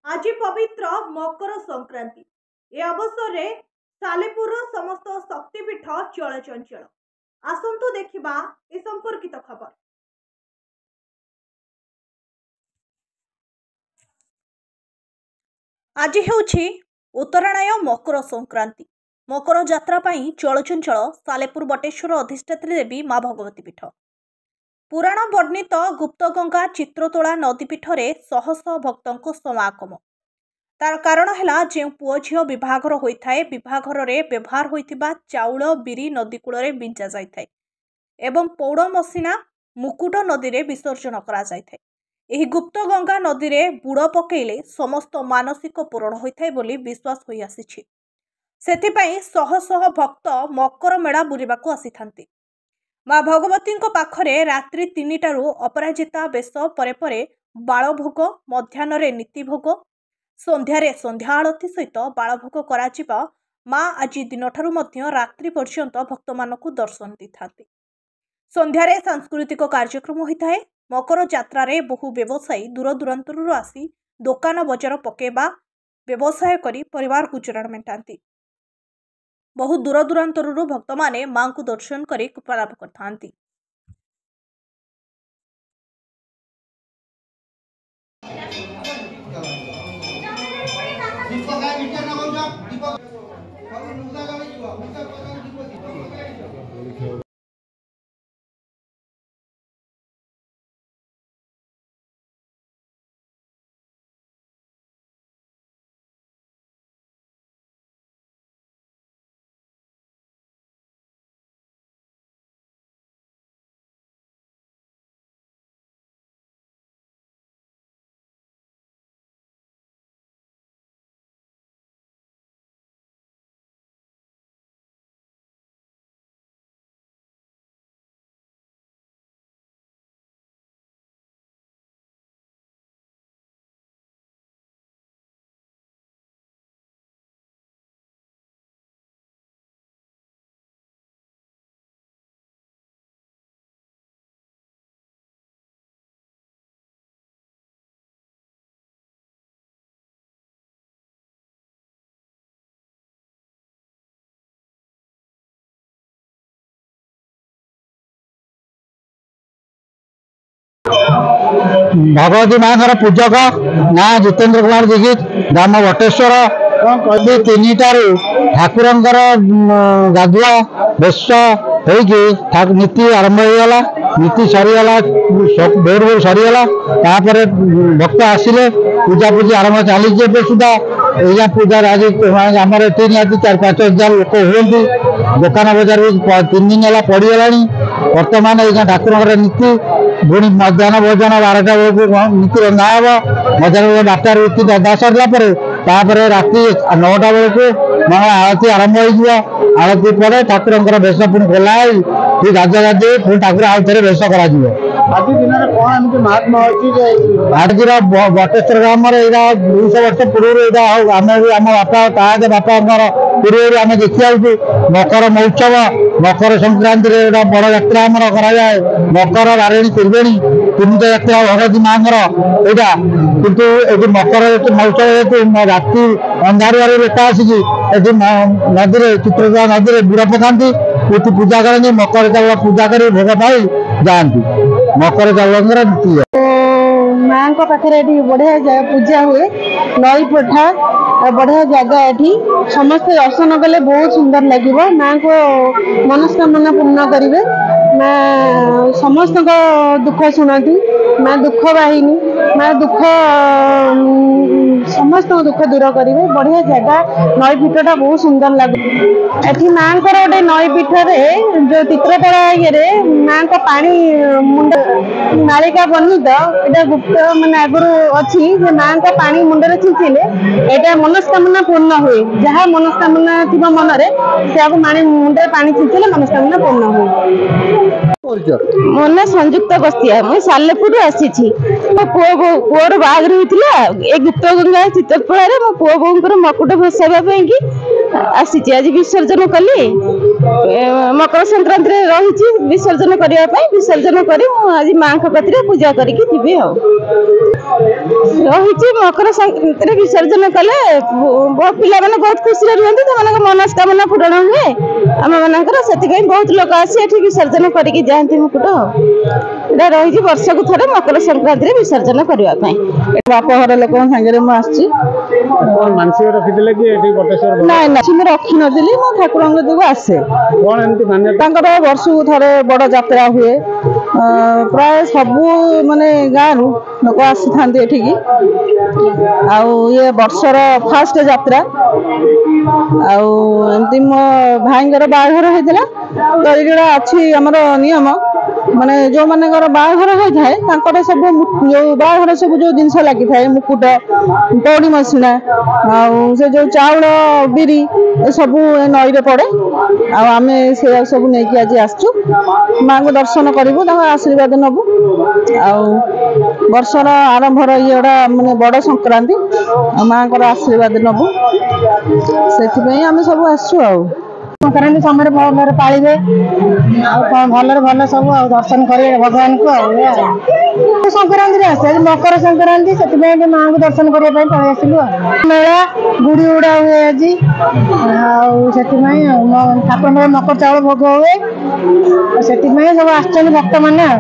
आज पवित्र मकर संक्रांति ए अवसर में सालेपुर समस्त शक्तिपीठ चलचंचल। आसंतु देखिबा ए संपर्कित खबर। आज हेउछि उत्तरायण मकर संक्रांति। मकर यात्रा पाई चलचंचल सालेपुर बटेश्वर अधिष्ठात्री देवी माँ भगवती पीठ। पुराण वर्णित गुप्तगंगा चित्रतोला नदीपीठरे शह शह भक्तों समागम। तार कारण है जो पुओ झील विभाघर होता है, विभाघर व्यवहार होता चाउल बिरी नदीकूल बिंचा जाए एवं पौड़ मसीना मुकुट नदी में विसर्जन कर गुप्त गंगा नदी में बुड़ पकेले समस्त मानसिक पूरण होता है बोली विश्वास हो आसी। सेथिपाई शह शह भक्त मकर मेला बुलिबा को आसी थांती। माँ भगवती पाखरे रात्रि 3टारू अपराजिता बेश परे बालभोग, मध्याह्न नीतिभोग, संध्यारे संध्या आरती सहित बालभोग करा माँ आज दिन ठारू मध्य रात्रि पर्यंत भक्त मानकु दर्शन दी थांती। संध्यारे सांस्कृतिक कार्यक्रम होता है। मकर यात्रा रे बहु व्यवसायी दूर दूरांतरु आसी दुकान बजार पकेबा व्यवसाय करी परिवार गुजराण मेंटाती। बहु दूर दूरांतरु भक्त माने मां को दर्शन करी लाभ करथांती। भगवती माँ पूजक ना जितेन्द्र कुमार दीक्षित ग्राम बटेश्वर कहली 3टारू ठाकुर गाधुआ बेश हो नीति आरंभ होगला। नीति सरीगला, भोर भोर सरीगला। भक्त आसिले पूजा पूजी आरंभ चली सुधा या पूजा आज आम ये निहती 4-5 हजार लोक हुए। दुकान बजार 3 दिन है पड़गला। बर्तमान ये ठाकुर नीति पुणी मध्याह्न भोजन 12टा बेलू नीति रंधा हे। मध्याह्न 12टा नीति रंधा सरला राति 9टा बेलू मंगला आरती आरंभ हो। आरती पर ठाकुर बेश पुणी खोला ठीक गाधे पुणी ठाकुर आउ थे बेश कर आज दिन में कौन एमती महात्मा अच्छी आज बटेश्वर ग्राम 200 वर्ष पूर्व आम बापा ताज बापा पूर्व आम देखी आसू मकर महोत्सव। मकर संक्रांति बड़ यात्रा आमर कराए मकर बारेणी त्रिवेणी 3टा यात्रा भगवती माँ यहाँ किंतु ये मकर महोत्सव हेतु राति अंधार लोक आसिकी नदी चित्रकला नदी में बुड़ पकाती पूजा करती। मकर चावल पूजा कर भोग पाई जाती। मकर चावल नीति माँ पाखे बढ़िया पूजा हुए। नई पठा बढ़िया जगह ये समस्त दर्शन कले बहुत सुंदर लगे। माँ को मनस्कामना पूर्ण करेंगे। माँ समस्त दुख शुणती। माँ दुख वाहिनी। माँ दुख समस्त दुख दूर करेंगे। बढ़िया जगह नई पीठटा बहुत सुंदर लगे। एठी माँ गोटे नई पीठरे जो चित्रकला ये माँ का पानी मुंड नालिका बनित एटा गुप्त माने आगुरी अच्छी माँ का पानी मुंडे छींचिले एटा मनस्कामना पूर्ण हुए। जहाँ मनस्कामना थी मनरे से मुंडे पानी छींचिले मनस्कामना पूर्ण हुए। ମୋ ନା ସଂଯୁକ୍ତ ବସ୍ତିଆ ମୁଁ ସାଲେପୁର ଆସିଛି ମୋ ପୁଅର ବାହାଘର ହେଇଥିଲା ଏ ଗୁପ୍ତ ଗଙ୍ଗା ଚିତ୍ତପଳାରେ ମୋ ପୁଅ ବୋଉଙ୍କର ମକୁଟ ଭସାଇବା ପାଇଁ କି ଆସିଛି ଆଜି ବିସର୍ଜନ କଲି ମକର ସଂକ୍ରାନ୍ତିରେ ରହିଛି ବିସର୍ଜନ କରିବା ପାଇଁ ବିସର୍ଜନ କରି ମୁଁ ଆଜି ମାଙ୍କ କତିରେ ପୂଜା କରିକି ଯିବି ଆଉ ରହିଛି ମକର ସଂକ୍ରାନ୍ତିରେ ବିସର୍ଜନ କଲେ ପିଲାମାନେ ବହୁତ ଖୁସିରେ ରୁହନ୍ତି ସେମାନଙ୍କ ମନସ୍କାମନା ପୂରଣ ହୁଏ ଆମ ମାନଙ୍କର ସେଥିପାଇଁ ବହୁତ ଲୋକ ଆସି ଏଠି ବିସର୍ଜନ କରିକି ଯାଆନ୍ତି ମୁକୁଟ ଏଇଟା ରହିଛି ବର୍ଷକୁ ଥରେ ମକର ସଂକ୍ରାନ୍ତିରେ ବିସର୍ଜନ କରିବା ପାଇଁ ବାପ ଘର ଲୋକଙ୍କ ସାଙ୍ଗରେ ମୁଁ ଆସିଛି ମାନସିକ ରଖିଥିଲେ କି ଏଠି ବଟେଶ୍ୱର ନାଇଁ ନାଇଁ ମୁଁ ରଖିନଥିଲି ମୁଁ ଠାକୁରଙ୍କ ଯୋଗୁଁ ଆସେ କଣ ଏମିତି ମାନ୍ୟତା ତାଙ୍କର ବର୍ଷକୁ ଥରେ ବଡ ଯାତ୍ରା ହୁଏ ପ୍ରାୟ ସବୁ ମାନେ ଗାଁରୁ ଲୋକ ଆସିଥାନ୍ତି ଏଠିକି ଆଉ ଇଏ ବର୍ଷର ଫାଷ୍ଟ ଯାତ୍ରା ଆଉ ଏମିତି ମୋ ଭାଇଙ୍କର ବାହାଘର ହେଇଥିଲା ତ ଏଇଟା ଅଛି ଆମର ନିୟମ ମାନେ ଯୋଉମାନଙ୍କର ବାହାଘର ହେଇଥାଏ ତାଙ୍କର ସବୁ ଯୋଉ ବାହାଘର ସବୁ ଯୋଉ ଜିନିଷ ଲାଗିଥାଏ ମୁକୁଟ ପଉଡି ମସିଣା ଆଉ ସେ ଯୋଉ ଚାଉଳ ବିରି ଏସବୁ ନଈରେ ପଡେ ଆଉ ଆମେ ସେ ସବୁ ନେଇକି ଆଜି ଆସିଛୁ ମାଙ୍କୁ ଦର୍ଶନ କରିବୁ ତାଙ୍କ ଆଶୀର୍ବାଦ ନେବୁ ଆଉ ବର୍ଷର ଆରମ୍ଭର ଇଏଟା ମାନେ ବଡ ସଂକ୍ରାନ୍ତି ଆଉ ମାଙ୍କର ଆଶୀର୍ବାଦ ନେବୁ ସେଥିପାଇଁ ଆମେ ସବୁ ଆସିଛୁ ଆଉ ସଂକ୍ରାନ୍ତି ସମୟରେ ଭଲରେ ପାଳିବେ ଆଉ ଭଲରେ ଭଲ ସବୁ ଆଉ ଦର୍ଶନ କରିବେ ଭଗବାନଙ୍କୁ ଆଉ ସଂକ୍ରାନ୍ତିରେ ଆସେ ଆଜି ମକର ସଂକ୍ରାନ୍ତି ସେଥିପାଇଁ ମାଙ୍କୁ ଦର୍ଶନ କରିବା ପାଇଁ ପଳେଇ ଆସିଲୁ ଆଉ ମେଳା ଗୁଡ଼ି ଉଡ଼ା ହୁଏ ଆଜି ଆଉ ସେଥିପାଇଁ ଠାକୁରଙ୍କର ମକର ଚାଉଳ ଭୋଗ ହୁଏ ସେଥିପାଇଁ ସବୁ ଆସିଛନ୍ତି ଭକ୍ତମାନେ ଆଉ